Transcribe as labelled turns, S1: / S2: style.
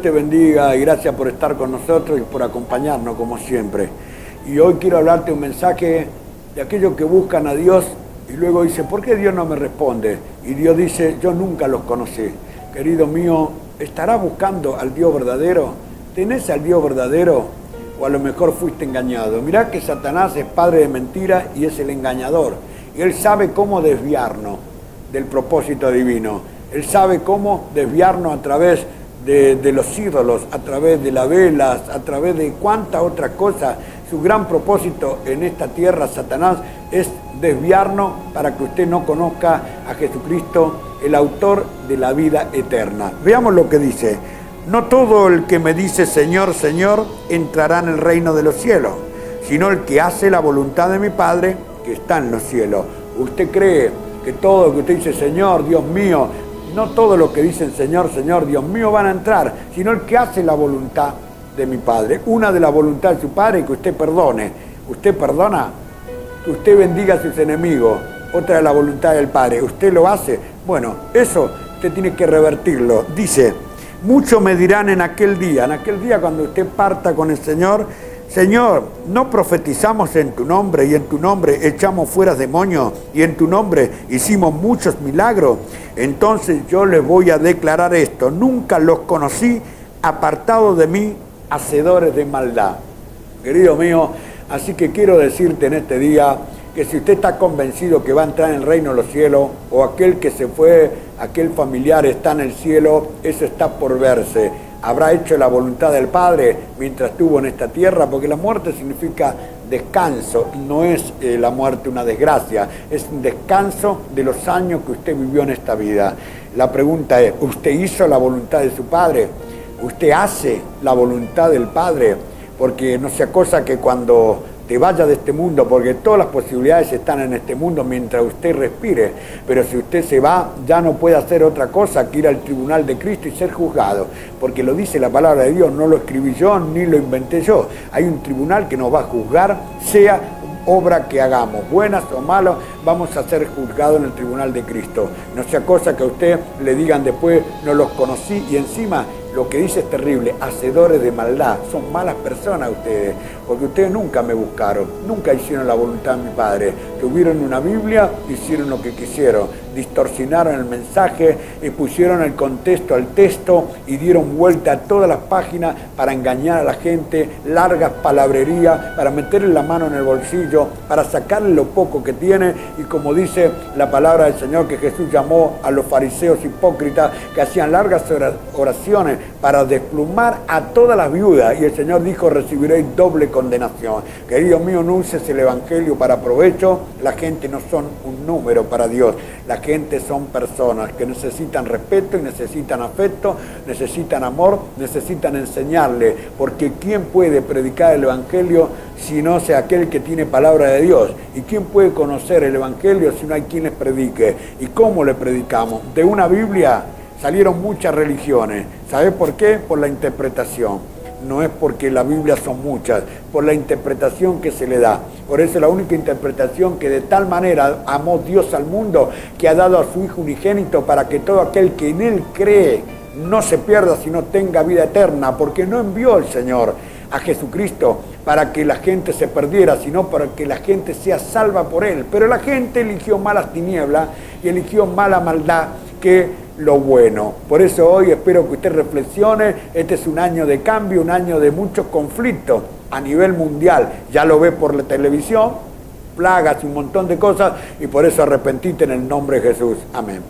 S1: te bendiga y gracias por estar con nosotros y por acompañarnos como siempre. Y hoy quiero hablarte un mensaje de aquellos que buscan a Dios y luego dice, ¿por qué Dios no me responde? Y Dios dice, yo nunca los conocí. Querido mío, ¿estarás buscando al Dios verdadero? ¿Tenés al Dios verdadero? O a lo mejor fuiste engañado. Mirá que Satanás es padre de mentira y es el engañador. Y él sabe cómo desviarnos del propósito divino. Él sabe cómo desviarnos a través de los ídolos, a través de las velas, a través de cuántas otras cosas. Su gran propósito en esta tierra, Satanás, es desviarnos para que usted no conozca a Jesucristo, el autor de la vida eterna. Veamos lo que dice. No todo el que me dice Señor, Señor, entrará en el reino de los cielos, sino el que hace la voluntad de mi Padre que está en los cielos. ¿Usted cree que todo lo que usted dice, Señor, Dios mío, no todo lo que dicen Señor, Señor, Dios mío van a entrar, sino el que hace la voluntad de mi Padre? Una de la voluntad de su Padre es que usted perdone. ¿Usted perdona? Que usted bendiga a sus enemigos. Otra de la voluntad del Padre. ¿Usted lo hace? Bueno, eso usted tiene que revertirlo. Dice, muchos me dirán en aquel día cuando usted parta con el Señor, Señor, ¿no profetizamos en tu nombre y en tu nombre echamos fuera demonios y en tu nombre hicimos muchos milagros? Entonces yo les voy a declarar esto, nunca los conocí, apartados de mí, hacedores de maldad. Querido mío, así que quiero decirte en este día que si usted está convencido que va a entrar en el reino de los cielos, o aquel que se fue, aquel familiar está en el cielo, eso está por verse. Habrá hecho la voluntad del Padre mientras estuvo en esta tierra, porque la muerte significa descanso, no es la muerte una desgracia, es un descanso de los años que usted vivió en esta vida. La pregunta es, ¿usted hizo la voluntad de su Padre? ¿Usted hace la voluntad del Padre? Porque no sea cosa que cuando te vaya de este mundo, porque todas las posibilidades están en este mundo mientras usted respire, pero si usted se va, ya no puede hacer otra cosa que ir al tribunal de Cristo y ser juzgado, porque lo dice la palabra de Dios, no lo escribí yo, ni lo inventé yo. Hay un tribunal que nos va a juzgar, sea obra que hagamos, buenas o malas, vamos a ser juzgados en el tribunal de Cristo. No sea cosa que a usted le digan después, no los conocí, y encima lo que dice es terrible, hacedores de maldad, son malas personas ustedes, porque ustedes nunca me buscaron, nunca hicieron la voluntad de mi Padre, tuvieron una Biblia, hicieron lo que quisieron, distorsionaron el mensaje y pusieron el contexto al texto y dieron vuelta a todas las páginas para engañar a la gente, largas palabrerías, para meterle la mano en el bolsillo, para sacarle lo poco que tiene, y como dice la palabra del Señor, que Jesús llamó a los fariseos hipócritas que hacían largas oraciones para desplumar a todas las viudas, y el Señor dijo, recibiréis doble condenación. Querido mío, no uses el evangelio para provecho. La gente no son un número para Dios, la gente son personas que necesitan respeto y necesitan afecto, necesitan amor, necesitan enseñarle, porque ¿quién puede predicar el evangelio si no sea aquel que tiene palabra de Dios? ¿Y quién puede conocer el evangelio si no hay quien les predique? ¿Y cómo le predicamos? De una Biblia salieron muchas religiones. ¿Sabes por qué? Por la interpretación. No es porque la Biblia son muchas, por la interpretación que se le da. Por eso la única interpretación que de tal manera amó Dios al mundo, que ha dado a su Hijo unigénito para que todo aquel que en Él cree no se pierda, sino tenga vida eterna, porque no envió el Señor a Jesucristo para que la gente se perdiera, sino para que la gente sea salva por Él. Pero la gente eligió malas tinieblas y eligió mala maldad que lo bueno. Por eso hoy espero que usted reflexione. Este es un año de cambio, un año de muchos conflictos a nivel mundial. Ya lo ve por la televisión, plagas y un montón de cosas, y por eso arrepentite en el nombre de Jesús. Amén.